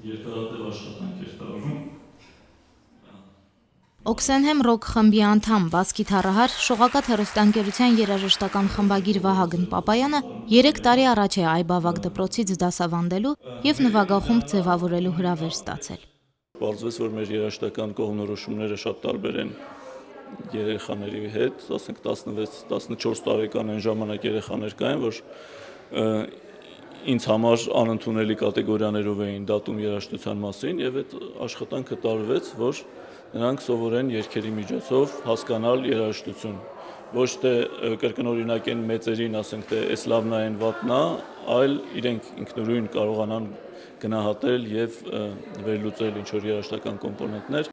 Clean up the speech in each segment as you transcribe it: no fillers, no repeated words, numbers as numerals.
երկարատև աշխատանք էր տարվում։ Օքսենհեմ ռոք խմբի անդամ, բաս գիթառահար, Շողակաթ հեռուստաընկերության երաժշտական խմբագիր Վահագն Պապայանը 3 տարի առաջ է Այբավակ դպրոցից դասավանդելու եւ նվագախումբ ձևավորելու հրավեր ստացել։ Պարզվեց, որ մեր երաժշտական կողմնորոշումները շատ տարբեր են երեխաների հետ, ասենք 16-14 տարեկան այն ժամանակ երեխաներ կային, որ ինձ համար անընդունելի կատեգորիաներով էին դատում երաժշտության մասին եւ այդ աշխատանքը տարվեց, որ նրանք սովորեն երգերի միջոցով հասկանալ երաժշտություն։ Ոչ թե կրկնօրինակեն մեծերին, ասենք թե էս լավն է, այն վատն է, այլ իրենք ինքնուրույն կարողանան գնահատել եւ վերլուծել ինչ որ երաժշտական կոմպոնենտներ։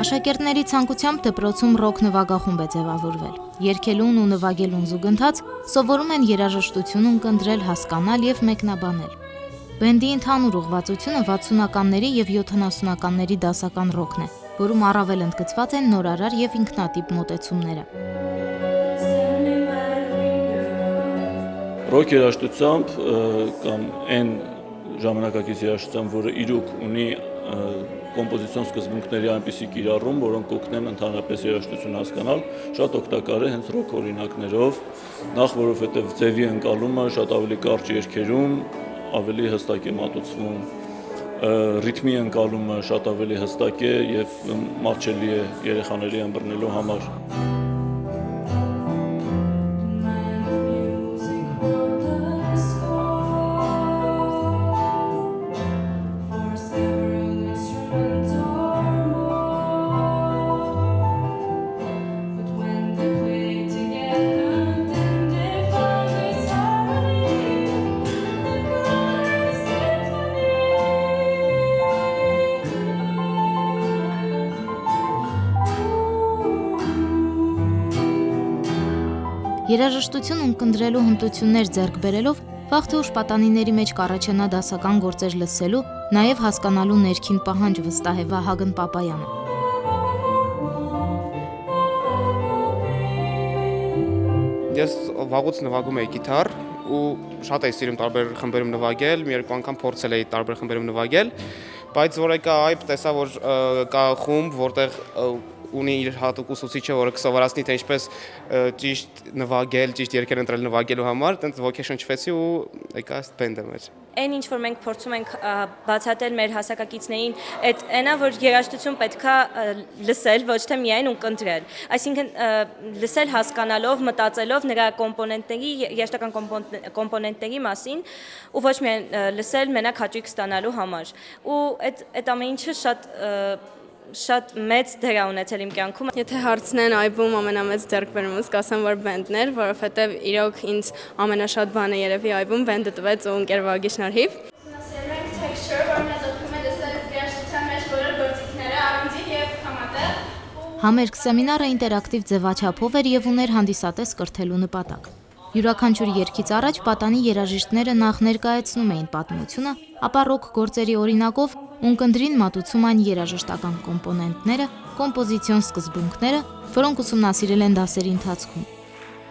Աշակերտների ցանկությամբ դպրոցում ռոք նվագախումբ է ձևավորվել։ Երգելուն ու նվագելուն զուգընթաց սովորում են երաժշտություն ունկնդրել, հասկանալ եւ մեկնաբանել։ Բենդի ընդհանուր ուղղվածությունը 60-ականների եւ 70-ականների դասական ռոքն է, որում առավել ընդգծված են նորարար եւ ինքնատիպ մոտեցումները։ Ռոք երաժշտությամբ կամ այն ժամանակակից երաժշտությամբ, որը իրոք ունի կոմպոզիցիոն սկզբունքների այնպիսի կիրառում, որոնք կօգնեն ընդհանրապես երաժշտություն հասկանալ, շատ օգտակար է հենց ռոք օրինակներով, նախ որովհետև ձևի ընկալումը շատ ավելի կարճ երգերում ավելի հստակ է մատուցվում, ռիթմի ընկալումը շատ ավելի հստակ է եւ մատչելի է երեխաների ըմբռնելու համար։ Երաժշտություն ունկնդրելու հմտություններ ձեռք բերելով վաղ թե ուշ պատանիների մեջ կառաջանա դասական գործեր լսելու, նաև հասկանալու ներքին պահանջ, վստահ է Վահագն Պապայանը։ Ես վաղուց նվագում էի գիտար ու շատ էի սիրում տարբեր խմբերում նվագել, մի երկու անգամ փորձել էի տարբեր խմբերում նվագել, բայց որ եկա այբ տեսա, որ կա խումբ, որտեղ ունի իր հատուկ ուսուցիչը, որը կսովորացնի թե ինչպես ճիշտ նվագել, ճիշտ երգեր ընտրել նվագելու համար, տենց ոգեշնչվեցի ու եկա ըստ բենդը մեր։ Այն ինչ որ մենք փորձում ենք բացատրել մեր հասակակիցներին, այնա որ երաժշտություն պետքա լսել, ոչ թե միայն ունկնդրել։ Այսինքն լսել հասկանալով, մտածելով նրա կոմպոնենտների, երաժշտական կոմպոնենտների մասին ու ոչ միայն լսել մենակ հաճույք ստանալու համար։ Ու այդ ամեն ինչը շատ մեծ դեր ունեցել իմ կյանքում։ Եթե հարցնեն այբում ամենամեծ ձեռքբերումս, կասեմ, որ բենդն էր, որովհետև իրոք ինձ ամենաշատ բանը երևի այբում բենդը տվեց ու ընկեր Վահագնի շնորհիվ։ Ուսումնասիրել ենք texture, որն մեզ օգնում է լսել երաժշտության մեջ բոլոր գործիքները, առանձին եւ համատեղ։ Համերգ սեմինարը ինտերակտիվ ձևաչափով էր եւ ուներ հանդիսատես կրթելու նպատակ։ Յուրաքանչյուր երգից առաջ պատանի երաժիշտները նախ ներկայացնում էին պատմությունը, ապա ռոք գործերի օրինակով ունկնդրին մատուցում այն երաժշտական կոմպոնենտները, կոմպոզիցիոն սկզբունքները, որոնք ուսումնասիրել են դասերի ընթացքում։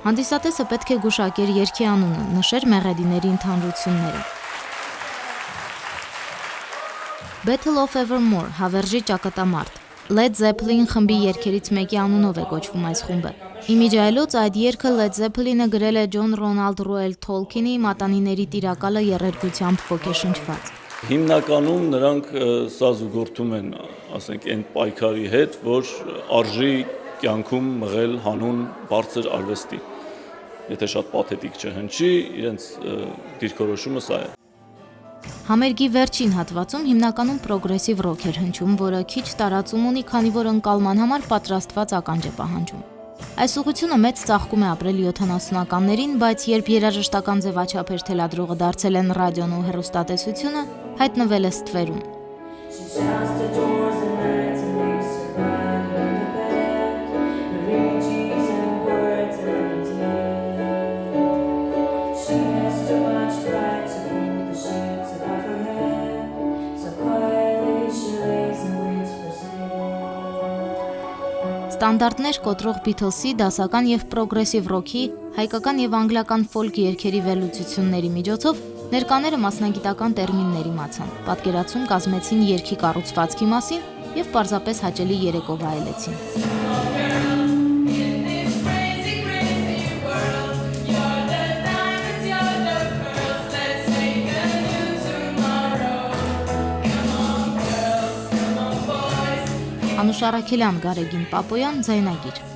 Հանդիսատեսը պետք է գուշակեր երգի անունը, նշեր մեղեդիների ընդհանրությունները։ Battle of Evermore, հավերժի ճակատամարտ։ Led Zeppelin խմբի երգերից մեկի անունով է կոչվում այս խումբը։ Իմիջայլոց այդ երգը Led Zeppelin-ը գրել է Ջոն Ռոնալդ Ռոել Թոլքինի Մատանիների տիրակալը եռերգությամբ ոգեշնչված։ Հիմնականում նրանք սա զուգորդում են, ասենք, այն պայքարի հետ, որ արժի կյանքում մղել հանուն բարձր արվեստի։ Եթե շատ պաթետիկ չհնչի, իրենց դիրքորոշումը սա է։ Համերգի վերջին հատվածում հիմնականում պրոգրեսիվ ռոք էր հնչում, որը քիչ տարածում ունի, քանի որ ընկալման համար պատրաստված ականջ է պահանջում։ Այս ուղղությունը մեծ ծաղկում է ապրել 70-ականներին, բայց երբ երաժշտական ձևաչափեր թելադրողը դարձել են ռադիոն ու հեռուստատեսությունը, հայտնվել է ստվերում։ She has to Ստանդարտներ կոտրող Beatles-ի, դասական եւ պրոգրեսիվ ռոքի, հայկական եւ անգլիական ֆոլք երգերի վերլուծությունների միջոցով ներկաները մասնագիտական տերմիններ իմացան, պատկերացում կազմեցին երգի կառուցվածքի մասին եւ պարզապես հաճելի երեկո վայելեցին։ Անուշ Առաքելյան, Գարեգին Պապոյան, Ձայնագիր։